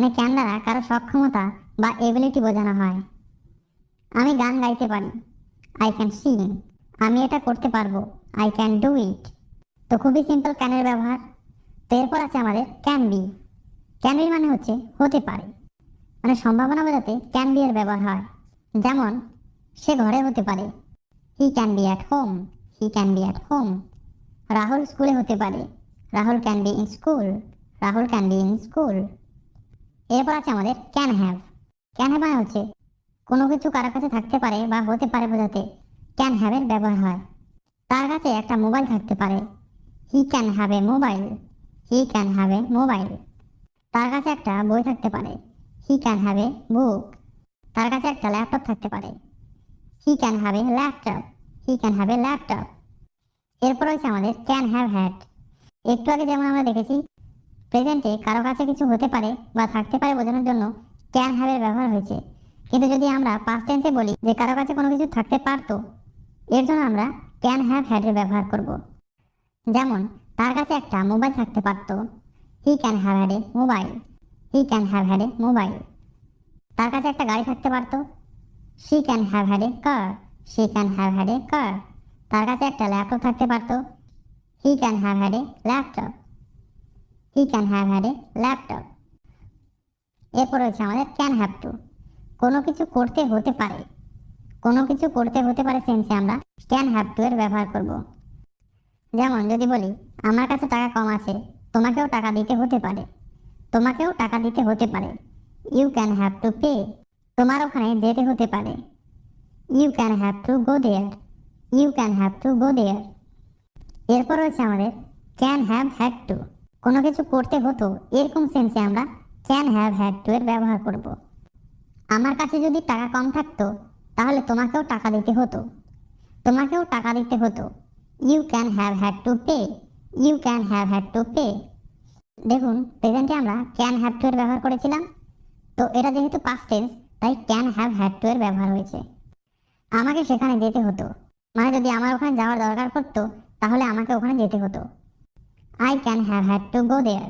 মানে ক্যান দ্বারা কারো সক্ষমতা বা এবিলিটি বোঝানো হয়। আমি গান গাইতে পারি, আই ক্যান সিং। আমি এটা করতে পারবো, আই ক্যান ডু ইট। তো খুবই সিম্পল ক্যানের ব্যবহার। তো এরপর আছে আমাদের ক্যান বি। ক্যান বি মানে হচ্ছে হতে পারে, মানে সম্ভাবনা বোঝাতে ক্যান বি এর ব্যবহার হয়। যেমন সে ঘরে হতে পারে, he can be at home, he can be at home. Rahul স্কুলে হতে পারে, Rahul can be in school, Rahul can be in school. এরপর আছে আমাদের ক্যান হ্যাভ। ক্যান হ্যাভ মানে হচ্ছে কোনো কিছু কারো কাছে থাকতে পারে বা হতে পারে বোঝাতে ক্যান হ্যাভ এর ব্যবহার হয়। তার কাছে একটা মোবাইল থাকতে পারে, হি can have a mobile, he can have a mobile. তার কাছে একটা বই থাকতে পারে, হি ক্যান হ্যাভ এ বুক। তার কাছে একটা ল্যাপটপ থাকতে পারে, হি can have a laptop, he can have a laptop. এরপর হচ্ছে আমাদের ক্যান হ্যাভ হ্যাড। একটু আগে যেমন আমরা দেখেছি প্রেজেন্টে কারো কাছে কিছু হতে পারে বা থাকতে পারে বোঝানোর জন্য ক্যান হ্যাভ এর ব্যবহার হয়েছে, কিন্তু যদি আমরা পাস্ট টেন্সে বলি যে কারো কাছে কোনো কিছু থাকতে পারতো, এর জন্য আমরা ক্যান হ্যাভ হ্যাড এর ব্যবহার করব। যেমন তার কাছে একটা মোবাইল থাকতে পারতো, he can have had a mobile, he can have had a mobile. তার কাছে একটা গাড়ি থাকতে পারতো, she can have had a car, she can have had a car. তার কাছে একটা ল্যাপটপ থাকতে পারতো, he can have had a laptop, he can have had a laptop. এরপর রয়েছে আমাদের ক্যান হ্যাভ টু। কোনো কিছু করতে হতে পারে, কোনো কিছু করতে হতে পারে সেন্সে আমরা ক্যান হ্যাভ টু এর ব্যবহার করব। যেমন যদি বলি আমার কাছে টাকা কম আছে, তোমাকেও টাকা দিতে হতে পারে, তোমাকেও টাকা দিতে হতে পারে, you can have to pay. তোমার ওখানে যেতে হতে পারে, you can have to go there, you can have to go there. এরপর রয়েছে আমাদের ক্যান হ্যাভ হ্যাড টু। কোনো কিছু করতে হতো এরকম সেন্সে আমরা ক্যান হ্যাভ হ্যাড টু এর ব্যবহার করব। আমার কাছে যদি টাকা কম থাকতো তাহলে তোমাকেও টাকা দিতে হতো, তোমাকেও টাকা দিতে হতো, you can have had to pay, you can have had to pay. দেখুন প্রেজেন্টে আমরা ক্যান হ্যাভ টু এর ব্যবহার করেছিলাম, তো এটা যেহেতু পাস্ট টেন্স তাই ক্যান হ্যাভ হ্যাড টু এর ব্যবহার হয়েছে। আমাকে সেখানে যেতে হতো, মানে যদি আমার ওখানে যাওয়ার দরকার পড়তো তাহলে আমাকে ওখানে যেতে হতো, I can have had to go there,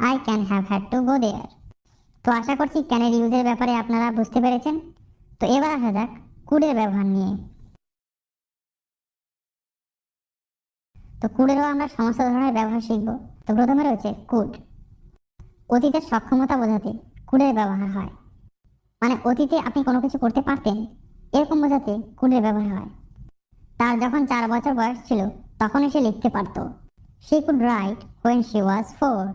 I can have had to go there. তো আশা করছি ক্যানের ইউজের ব্যাপারে আপনারা বুঝতে পেরেছেন। তো এবার আসা যাক কুডের ব্যবহার নিয়ে। তো কুডেরও আমরা সমস্ত ধরনের ব্যবহার শিখব। তো প্রথমে রয়েছে কুড। অতীতের সক্ষমতা বোঝাতে কুডের ব্যবহার হয়, মানে অতীতে আপনি কোনো কিছু করতে পারতেন এরকম বোঝাতে কুডের ব্যবহার হয়। তার যখন 4 বছর বয়স ছিল তখনই সে লিখতে পারত, she could right when she was 4।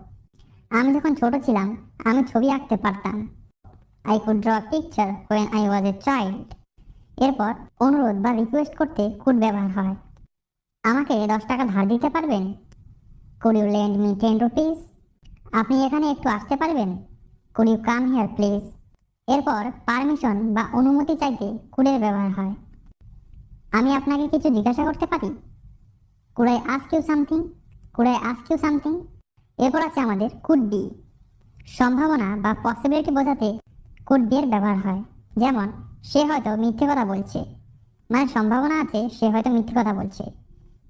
আমি যখন ছোট ছিলাম আমি ছবি আঁকতে পারতাম, I could draw picture when I was a child. এরপর অনুরোধ বা রিকোয়েস্ট করতে কুড ব্যবহার হয়, আমাকে 10 টাকা ধার দিতে পারবেন, could you lend me 10 rupees. আপনি এখানে একটু আসতে পারবেন, could you come here please. এরপর পারমিশন বা অনুমতি চাইতে কুডের ব্যবহার হয়, আমি আপনাকে কিছু জিজ্ঞাসা করতে পারি, could I ask you something, could I ask you something. এরপর আছে আমাদের কুড বি। সম্ভাবনা বা পসিবিলিটি বোঝাতে কুড বি এর ব্যবহার হয়। যেমন সে হয়তো মিথ্যে কথা বলছে, মানে সম্ভাবনা আছে সে হয়তো মিথ্যে কথা বলছে,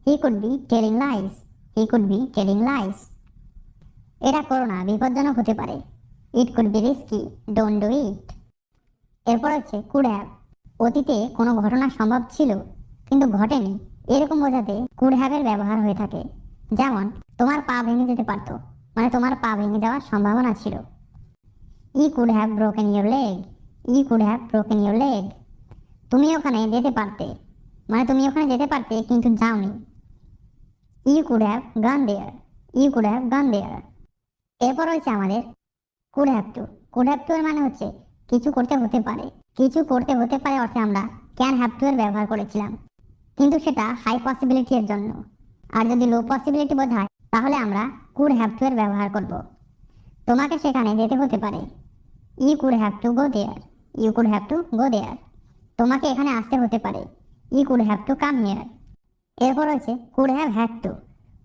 he could be telling lines, he could be telling lines. এটা করো না, বিপজ্জনক হতে পারে, it could be risky, don't do it. এরপর হচ্ছে কুড হ্যাভ। অতীতে কোনো ঘটনা সম্ভব ছিল কিন্তু ঘটেনি এরকম বোঝাতে কুড হ্যাভ এর ব্যবহার হয়ে থাকে। যেমন তোমার পা ভেঙে যেতে পারতো, মানে তোমার পা ভেঙে যাওয়ার সম্ভাবনা ছিল, he could have broken your leg, he could have broken your leg. তুমি ওখানে যেতে পারতে, মানে তুমি ওখানে যেতে পারতে কিন্তু যাওনি, ইউ কুড হ্যাভ গান দেয়ার, ইউ কুড হ্যাভ গান দেয়ার। এরপর হচ্ছে আমাদের could have two. Could have two এর মানে হচ্ছে কিছু করতে হতে পারে, কিছু করতে হতে পারে অর্থে আমরা ক্যান হ্যাভ টু এর ব্যবহার করেছিলাম, কিন্তু সেটা হাই পসিবিলিটি এর জন্য। আর যদি লো পসিবিলিটি বোঝায় তাহলে আমরা কুড হ্যাভ টু এর ব্যবহার করব। তোমাকে সেখানে যেতে হতে পারে, you could have to go there, you could have to go there. তোমাকে এখানে আসতে হতে পারে, you could have to come here. এরপর হচ্ছে কুড হ্যাভ হ্যাড টু।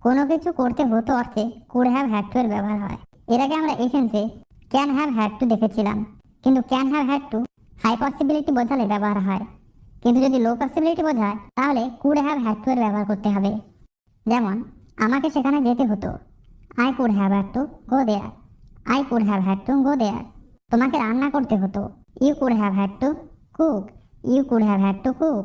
কোনো কিছু করতে হতো অর্থে কুড হ্যাভ হ্যাড টু এর ব্যবহার হয়। এর আগে আমরা এই সেন্সে ক্যান হ্যাভ হ্যাড টু দেখেছিলাম, কিন্তু can have had to high possibility বোঝালে ব্যবহার হয়, কিন্তু যদি লো পসিবিলিটি বোঝায় তাহলে কুড হ্যাভ হ্যাড টু এর ব্যবহার করতে হবে। যেমন আমাকে সেখানে যেতে হতো, I could have had to go there, I could have had to go there. তোমাকে রান্না করতে হতো। You could have had to cook. You could have had to cook.